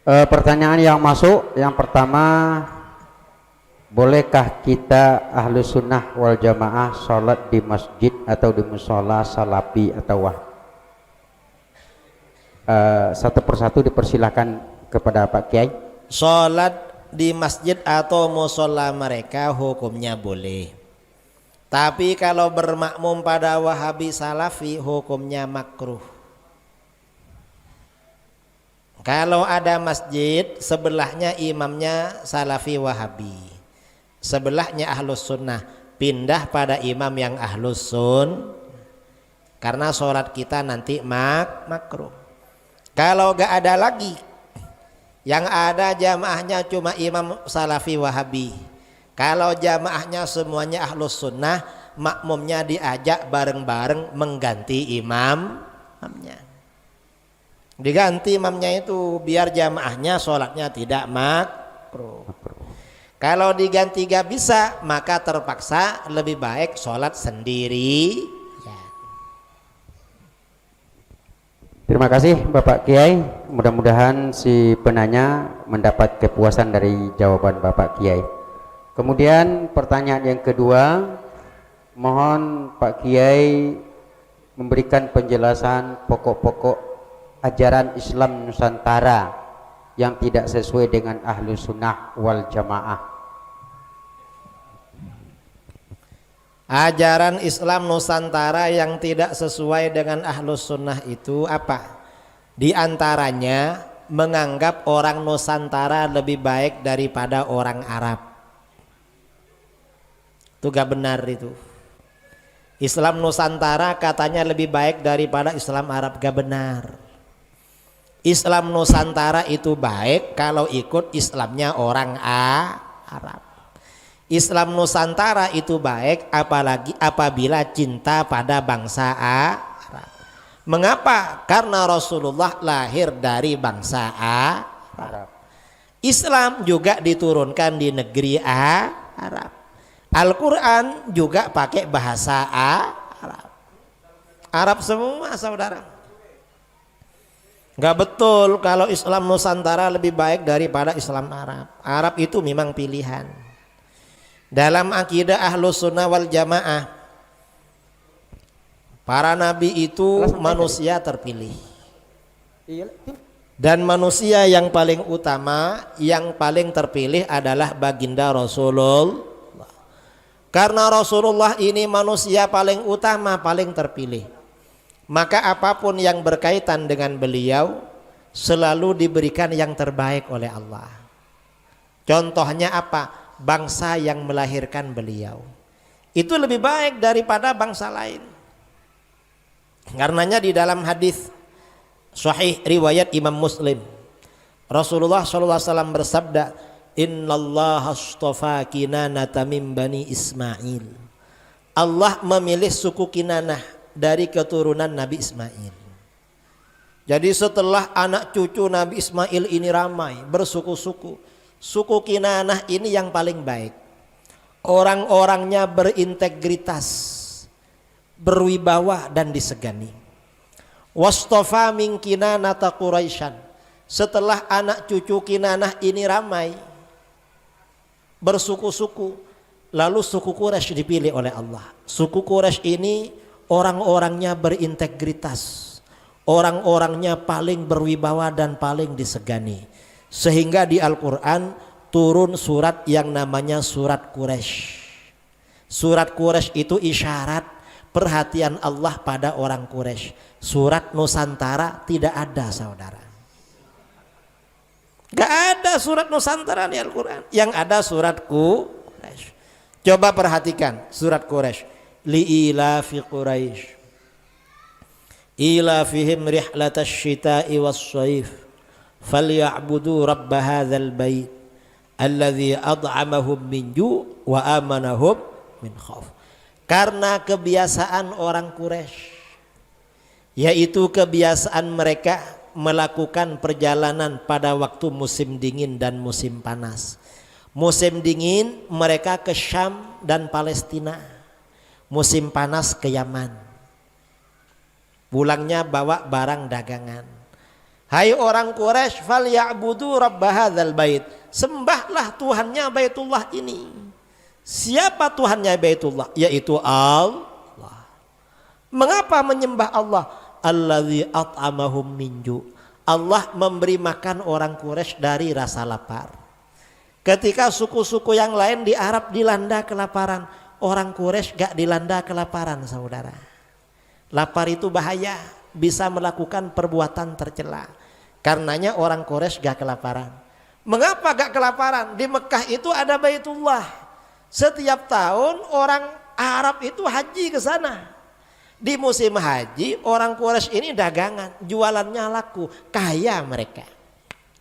Pertanyaan yang masuk yang pertama, bolehkah kita ahlu sunnah wal jamaah sholat di masjid atau di musola salafi atau wah? Satu persatu dipersilahkan kepada Pak Kiai. Sholat di masjid atau musola mereka hukumnya boleh, tapi kalau bermakmum pada Wahabi Salafi hukumnya makruh. Kalau ada masjid sebelahnya imamnya Salafi Wahabi, sebelahnya Ahlus Sunnah, pindah pada imam yang Ahlus Sun, karena sholat kita nanti makruh. Kalau gak ada lagi, yang ada jamaahnya cuma imam Salafi Wahabi, kalau jamaahnya semuanya Ahlus Sunnah, makmumnya diajak bareng-bareng mengganti imamnya. Diganti imamnya itu biar jamaahnya sholatnya tidak makruh. Kalau diganti gak bisa, maka terpaksa lebih baik sholat sendiri. Ya. Terima kasih Bapak Kiai. Mudah-mudahan si penanya mendapat kepuasan dari jawaban Bapak Kiai. Kemudian pertanyaan yang kedua, mohon Pak Kiai memberikan penjelasan pokok-pokok ajaran Islam Nusantara yang tidak sesuai dengan ahlu sunnah wal jamaah. Ajaran Islam Nusantara yang tidak sesuai dengan ahlu sunnah itu apa? Di antaranya menganggap orang Nusantara lebih baik daripada orang Arab. Itu gak benar itu. Islam Nusantara katanya lebih baik daripada Islam Arab, gak benar. Islam Nusantara itu baik kalau ikut Islamnya orang Arab. Islam Nusantara itu baik apalagi apabila cinta pada bangsa Arab. Mengapa? Karena Rasulullah lahir dari bangsa Arab. Islam juga diturunkan di negeri Arab. Al-Quran juga pakai bahasa Arab. Arab semua saudara. Gak betul kalau Islam Nusantara lebih baik daripada Islam Arab. Arab itu memang pilihan. Dalam akidah Ahlus Sunnah wal Jamaah, para nabi itu manusia terpilih. Dan manusia yang paling utama, yang paling terpilih adalah baginda Rasulullah. Karena Rasulullah ini manusia paling utama, paling terpilih, maka apapun yang berkaitan dengan beliau selalu diberikan yang terbaik oleh Allah. Contohnya apa? Bangsa yang melahirkan beliau itu lebih baik daripada bangsa lain. Karenanya di dalam hadis sahih riwayat Imam Muslim, Rasulullah SAW bersabda, Innallaha astafa Kinanata min bani Ismail. Allah memilih suku Kinanah dari keturunan Nabi Ismail. Jadi setelah anak cucu Nabi Ismail ini ramai bersuku-suku, suku Kinanah ini yang paling baik. Orang-orangnya berintegritas, berwibawa dan disegani. Wastofa min Kinanata Quraisyan. Setelah anak cucu Kinanah ini ramai bersuku-suku, lalu suku Quraisy dipilih oleh Allah. Suku Quraisy ini orang-orangnya berintegritas, orang-orangnya paling berwibawa dan paling disegani, sehingga di Al-Quran turun surat yang namanya surat Quraisy. Surat Quraisy itu isyarat perhatian Allah pada orang Quraisy. Surat Nusantara tidak ada saudara, gak ada surat Nusantara di Al-Quran. Yang ada surat Quraisy. Coba perhatikan surat Quraisy. Li'ilafi Quraisy ilafihim rihlatash shita'i was-shaif falya'budu rabb hadzal bait alladzi at'amahum min ju' wa amanahum min khauf. Karena kebiasaan orang Quraisy, yaitu kebiasaan mereka melakukan perjalanan pada waktu musim dingin dan musim panas. Musim dingin mereka ke Syam dan Palestina, musim panas ke Yaman. Pulangnya bawa barang dagangan. Hai orang Quraisy, falyabudu rabb hadzal bait. Sembahlah Tuhannya Baitullah ini. Siapa Tuhannya Baitullah? Yaitu Allah. Mengapa menyembah Allah? Allazi at'amahum min ju'. Allah memberi makan orang Quraisy dari rasa lapar. Ketika suku-suku yang lain di Arab dilanda kelaparan, orang Quraisy gak dilanda kelaparan, saudara. Lapar itu bahaya, bisa melakukan perbuatan tercela. Karenanya orang Quraisy gak kelaparan. Mengapa gak kelaparan? Di Mekah itu ada Baitullah. Setiap tahun orang Arab itu haji ke sana. Di musim haji orang Quraisy ini dagangan, jualannya laku, kaya mereka.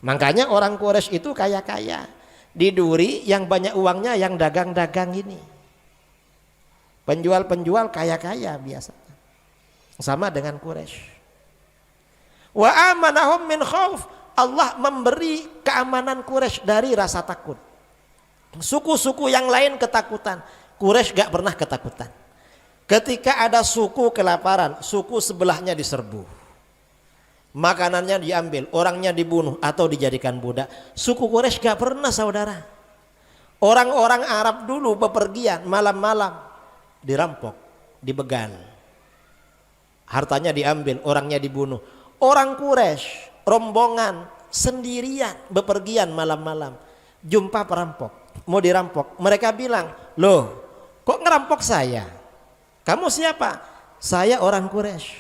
Makanya orang Quraisy itu kaya-kaya. Di Duri yang banyak uangnya yang dagang-dagang ini. Penjual-penjual kaya-kaya biasanya. Sama dengan Quraisy. Wa amanahum min khauf. Allah memberi keamanan Quraisy dari rasa takut. Suku-suku yang lain ketakutan, Quraisy gak pernah ketakutan. Ketika ada suku kelaparan, suku sebelahnya diserbu, makanannya diambil, orangnya dibunuh atau dijadikan budak. Suku Quraisy gak pernah, saudara. Orang-orang Arab dulu bepergian malam-malam, dirampok, dibegal, hartanya diambil, orangnya dibunuh. Orang Quraisy rombongan sendirian bepergian malam-malam, jumpa perampok, mau dirampok. Mereka bilang, loh kok ngerampok saya? Kamu siapa? Saya orang Quraisy,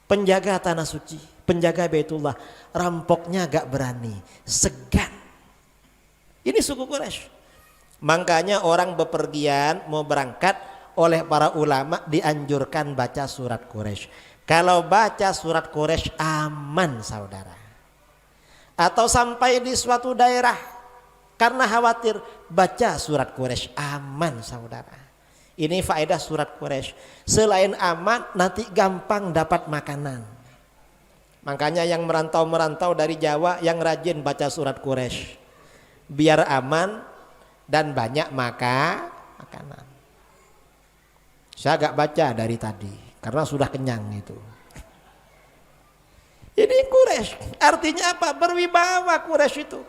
penjaga tanah suci, penjaga Baitullah. Rampoknya gak berani, segan. Ini suku Quraisy. Makanya orang bepergian mau berangkat, oleh para ulama dianjurkan baca surat Quraisy. Kalau baca surat Quraisy aman, saudara. Atau sampai di suatu daerah karena khawatir, baca surat Quraisy, aman, saudara. Ini faedah surat Quraisy. Selain aman, nanti gampang dapat makanan. Makanya yang merantau-merantau dari Jawa yang rajin baca surat Quraisy, biar aman dan banyak makanan. Saya gak baca dari tadi karena sudah kenyang itu. Ini Quraisy artinya apa? Berwibawa Quraisy itu.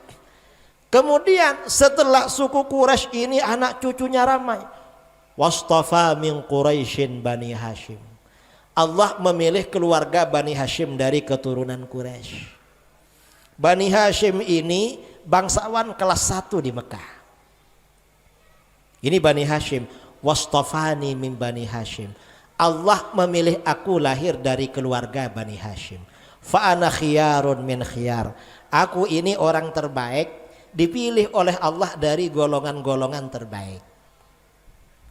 Kemudian setelah suku Quraisy ini anak cucunya ramai. Wastafa min Quraisyin Bani Hashim. Allah memilih keluarga Bani Hashim dari keturunan Quraisy. Bani Hashim ini bangsawan kelas 1 di Mekah. Ini Bani Hashim. Wastafani min Bani Hashim. Allah memilih aku lahir dari keluarga Bani Hashim. Fa ana khiyarun min khiyar. Aku ini orang terbaik, dipilih oleh Allah dari golongan-golongan terbaik.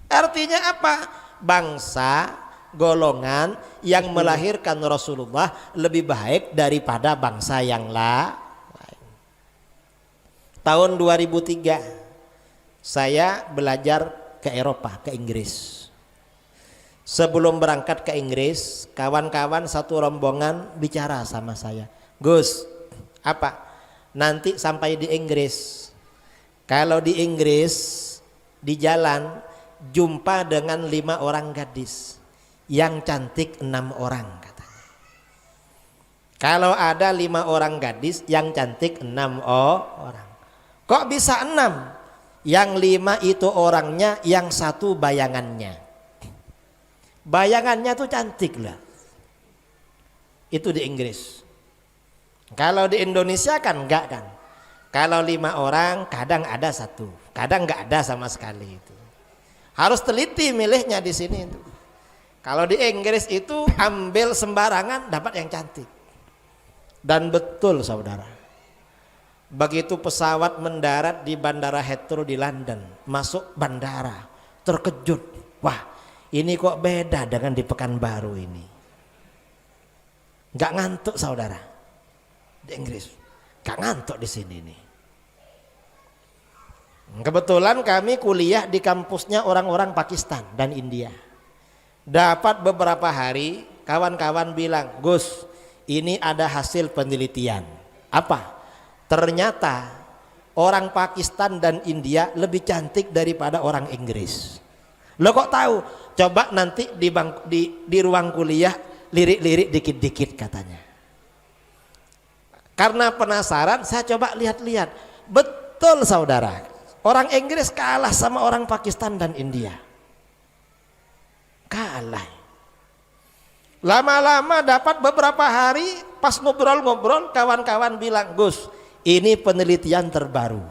Artinya apa? Bangsa, golongan yang melahirkan Rasulullah lebih baik daripada bangsa yang lain. Tahun 2003 saya belajar ke Eropa, ke Inggris. Sebelum berangkat ke Inggris, kawan-kawan satu rombongan bicara sama saya, Gus, apa? Nanti sampai di Inggris, kalau di Inggris di jalan jumpa dengan 5 orang gadis, yang cantik 6 orang katanya. Kalau ada 5 orang gadis, yang cantik 6 orang. Kok bisa 6? Yang 5 itu orangnya, yang 1 bayangannya. Bayangannya tuh cantik lah. Itu di Inggris. Kalau di Indonesia kan enggak kan. Kalau 5 orang kadang ada 1, kadang enggak ada sama sekali itu. Harus teliti milihnya di sini itu. Kalau di Inggris itu ambil sembarangan dapat yang cantik. Dan betul, saudara. Begitu pesawat mendarat di Bandara Heathrow di London, masuk bandara, terkejut. Wah, ini kok beda dengan di Pekanbaru ini. Enggak ngantuk, saudara. Di Inggris enggak ngantuk di sini nih. Kebetulan kami kuliah di kampusnya orang-orang Pakistan dan India. Dapat beberapa hari, kawan-kawan bilang, Gus, ini ada hasil penelitian. Apa? Ternyata orang Pakistan dan India lebih cantik daripada orang Inggris. Lo kok tahu? Coba nanti di ruang kuliah lirik-lirik dikit-dikit katanya. Karena penasaran, saya coba lihat-lihat. Betul saudara, orang Inggris kalah sama orang Pakistan dan India. Kalah. Lama-lama dapat beberapa hari, pas ngobrol-ngobrol, kawan-kawan bilang, Gus, ini penelitian terbaru.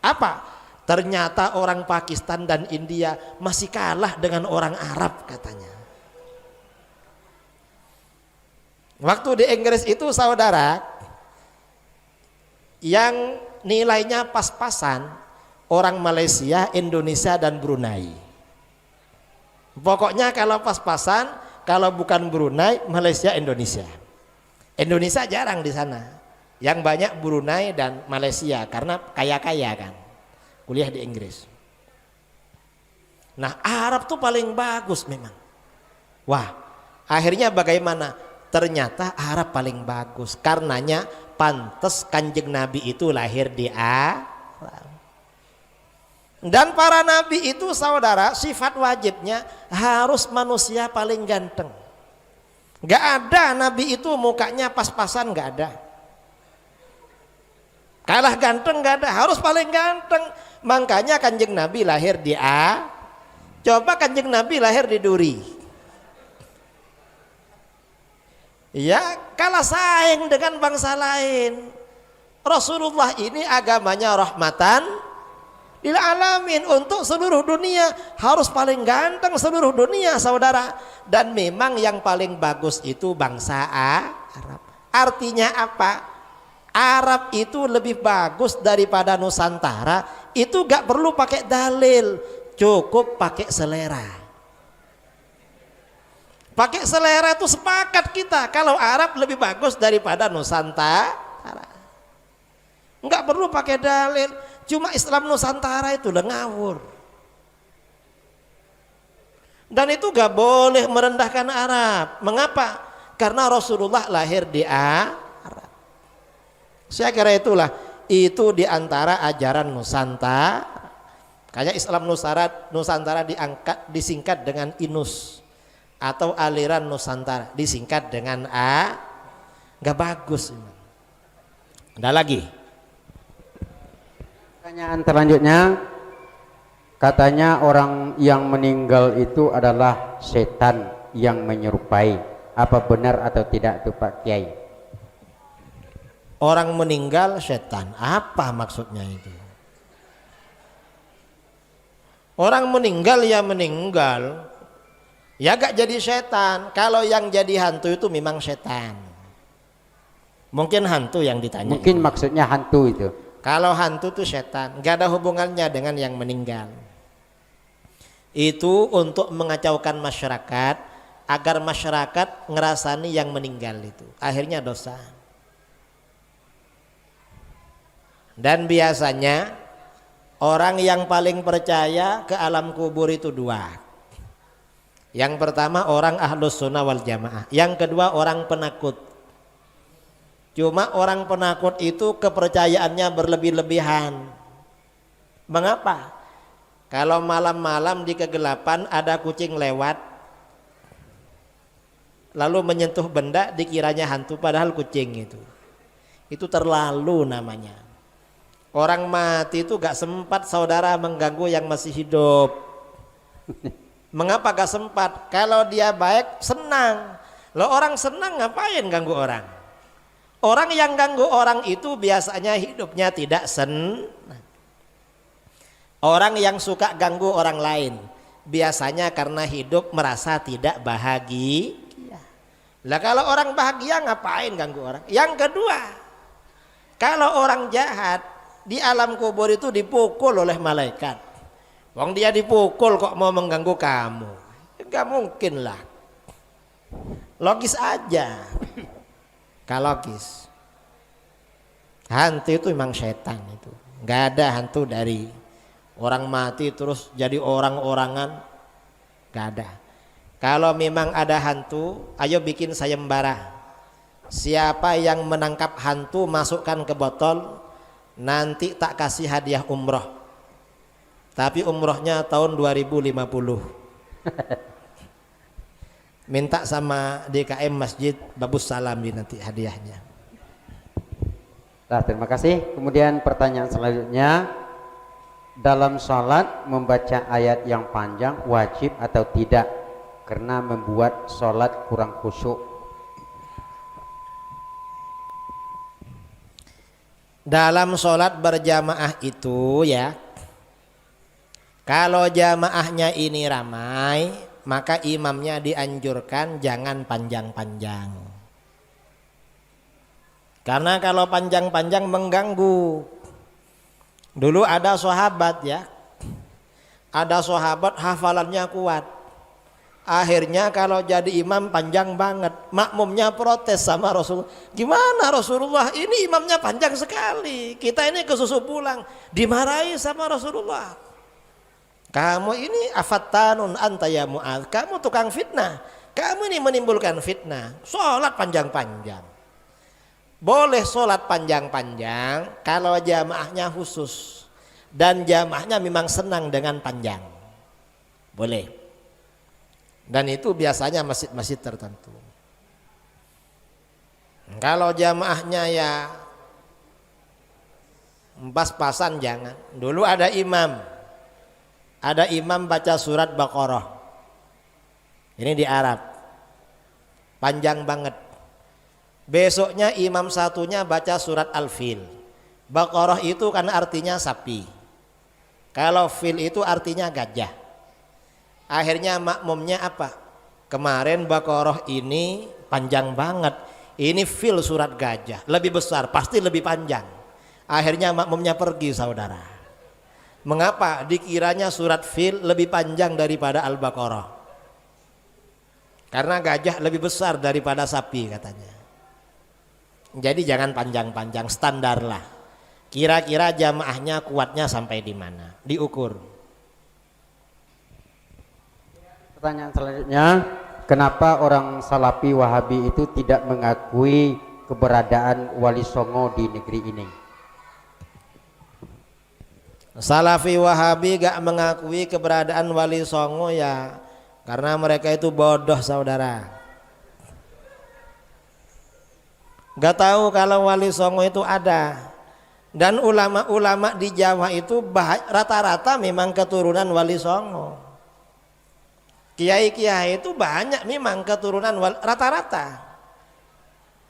Apa? Ternyata orang Pakistan dan India masih kalah dengan orang Arab katanya. Waktu di Inggris itu saudara, yang nilainya pas-pasan orang Malaysia, Indonesia dan Brunei. Pokoknya kalau pas-pasan, kalau bukan Brunei, Malaysia, Indonesia. Indonesia jarang di sana. Yang banyak Brunei dan Malaysia karena kaya-kaya kan. Kuliah di Inggris. Nah, Arab tuh paling bagus memang. Wah, akhirnya bagaimana? Ternyata Arab paling bagus. Karenanya pantes Kanjeng Nabi itu lahir di Arab. Dan para nabi itu saudara, sifat wajibnya harus manusia paling ganteng. Gak ada nabi itu mukanya pas-pasan, gak ada. Kalah ganteng gak ada, harus paling ganteng. Makanya Kanjeng Nabi lahir di Coba Kanjeng Nabi lahir di Duri, ya kalah saing dengan bangsa lain. Rasulullah ini agamanya rahmatan lil alamin, untuk seluruh dunia, harus paling ganteng seluruh dunia saudara. Dan memang yang paling bagus itu bangsa Arab. Artinya apa? Arab itu lebih bagus daripada Nusantara. Itu gak perlu pakai dalil, cukup pakai selera. Pakai selera itu sepakat kita kalau Arab lebih bagus daripada Nusantara. Enggak perlu pakai dalil. Cuma Islam Nusantara itu udah ngawur. Dan itu gak boleh merendahkan Arab. Mengapa? Karena Rasulullah lahir di Arab. Saya kira itulah, itu diantara ajaran Nusantara. Kayak Islam Nusantara diangkat, disingkat dengan INUS, atau aliran Nusantara disingkat dengan A. Gak bagus. Ada lagi. Pertanyaan selanjutnya, katanya orang yang meninggal itu adalah setan yang menyerupai. Apa benar atau tidak itu Pak Kiai? Orang meninggal setan, apa maksudnya itu? Orang meninggal ya meninggal, ya gak jadi setan. Kalau yang jadi hantu itu memang setan. Mungkin hantu yang ditanya. Mungkin itu. Maksudnya hantu itu. Kalau hantu itu setan, gak ada hubungannya dengan yang meninggal. Itu untuk mengacaukan masyarakat, agar masyarakat ngerasani yang meninggal itu. Akhirnya dosa. Dan biasanya orang yang paling percaya ke alam kubur itu dua. Yang pertama orang ahlus sunnah wal jamaah. Yang kedua orang penakut. Cuma orang penakut itu kepercayaannya berlebih-lebihan. Mengapa? Kalau malam-malam di kegelapan ada kucing lewat, lalu menyentuh benda dikiranya hantu padahal kucing itu terlalu namanya. Orang mati itu gak sempat saudara mengganggu yang masih hidup. Mengapa gak sempat? Kalau dia baik senang. Loh, orang senang ngapain ganggu orang? Orang yang ganggu orang itu biasanya hidupnya tidak senang. Orang yang suka ganggu orang lain biasanya karena hidup merasa tidak bahagia. Lah kalau orang bahagia ngapain ganggu orang? Yang kedua, kalau orang jahat di alam kubur itu dipukul oleh malaikat. Wong dia dipukul kok mau mengganggu kamu? Enggak mungkin lah. Logis aja. Gak logis. Hantu itu memang setan itu. Gak ada hantu dari orang mati terus jadi orang-orangan. Gak ada. Kalau memang ada hantu, ayo bikin sayembara. Siapa yang menangkap hantu masukkan ke botol, nanti tak kasih hadiah umroh. Tapi umrohnya tahun 2050. Minta sama DKM Masjid Babus Salam nanti hadiahnya. Nah, terima kasih. Kemudian pertanyaan selanjutnya, dalam sholat membaca ayat yang panjang wajib atau tidak karena membuat sholat kurang khusyuk? Dalam sholat berjamaah itu ya, kalau jamaahnya ini ramai, maka imamnya dianjurkan jangan panjang-panjang. Karena kalau panjang-panjang mengganggu. Dulu ada sahabat ya, ada sahabat hafalannya kuat. Akhirnya kalau jadi imam panjang banget, makmumnya protes sama Rasulullah. Gimana Rasulullah, ini imamnya panjang sekali, kita ini kesusu pulang. Dimarahi sama Rasulullah. Kamu ini afattanun anta ya Mu'adz, kamu tukang fitnah, kamu ini menimbulkan fitnah. Sholat panjang-panjang. Boleh sholat panjang-panjang kalau jamaahnya khusus dan jamaahnya memang senang dengan panjang, boleh. Dan itu biasanya masjid-masjid tertentu. Kalau jamaahnya ya pas-pasan jangan. Dulu ada imam baca surat Baqarah. Ini di Arab, panjang banget. Besoknya imam satunya baca surat Al-Fil. Baqarah itu kan artinya sapi, kalau fil itu artinya gajah. Akhirnya makmumnya apa? Kemarin Baqarah ini panjang banget, ini fil surat gajah, lebih besar, pasti lebih panjang. Akhirnya makmumnya pergi saudara. Mengapa? Dikiranya surat fil lebih panjang daripada Al-Baqarah. Karena gajah lebih besar daripada sapi katanya. Jadi jangan panjang-panjang, standar lah. Kira-kira jamaahnya kuatnya sampai di mana? Diukur. Pertanyaan selanjutnya, kenapa orang Salafi Wahabi itu tidak mengakui keberadaan Wali Songo di negeri ini? Salafi Wahabi gak mengakui keberadaan Wali Songo ya karena mereka itu bodoh saudara. Gak tahu kalau Wali Songo itu ada. Dan ulama-ulama di Jawa itu rata-rata memang keturunan Wali Songo. Kiai-kiai itu banyak memang keturunan rata-rata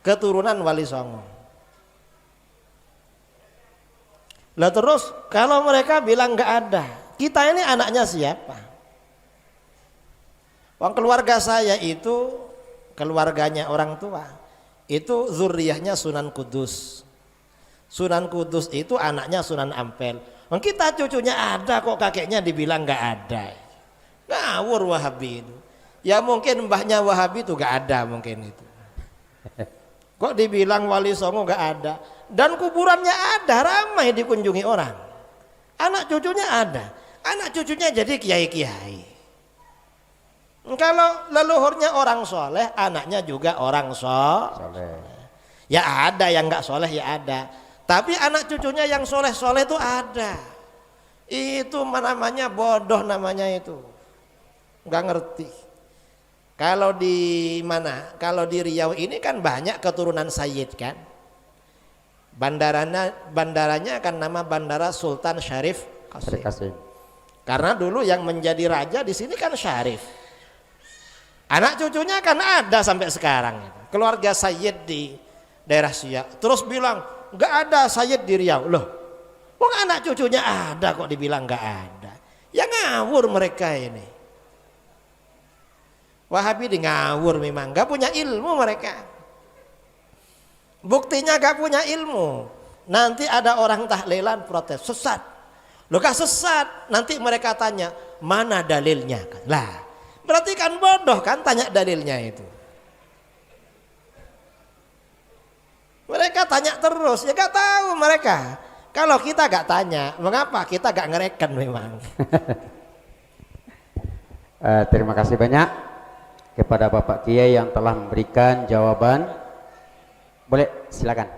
keturunan Wali Songo. Lah terus kalau mereka bilang nggak ada, kita ini anaknya siapa? Wong keluarga saya itu keluarganya orang tua itu zuriyahnya Sunan Kudus. Sunan Kudus itu anaknya Sunan Ampel. Wong kita cucunya ada kok kakeknya dibilang nggak ada. Ngawur Wahabi itu. Ya mungkin mbahnya Wahabi itu gak ada mungkin itu. Kok dibilang Wali Songo gak ada. Dan kuburannya ada, ramai dikunjungi orang. Anak cucunya ada. Anak cucunya jadi kiai-kiai. Kalau leluhurnya orang soleh, anaknya juga orang soleh. Ya ada yang gak soleh ya ada. Tapi anak cucunya yang soleh-soleh itu ada. Itu namanya bodoh namanya itu. Nggak ngerti. Kalau di mana? Kalau di Riau ini kan banyak keturunan Sayyid kan. Bandaranya kan nama Bandara Sultan Syarif Qasim. Karena dulu yang menjadi raja di sini kan Syarif. Anak cucunya kan ada sampai sekarang. Keluarga Sayyid di daerah Siak. Terus bilang nggak ada Sayyid di Riau. Loh, wong anak cucunya ada kok dibilang nggak ada. Ya ngawur mereka ini. Wahabi di ngawur memang, gak punya ilmu mereka. Buktinya gak punya ilmu. Nanti ada orang tahlilan protes, sesat. Loh kah sesat? Nanti mereka tanya, mana dalilnya? Lah, berarti kan bodoh kan tanya dalilnya itu. Mereka tanya terus, ya gak tahu mereka. Kalau kita gak tanya, mengapa kita gak ngereken memang. Terima kasih banyak kepada Bapak Kiai yang telah memberikan jawaban. Boleh silakan.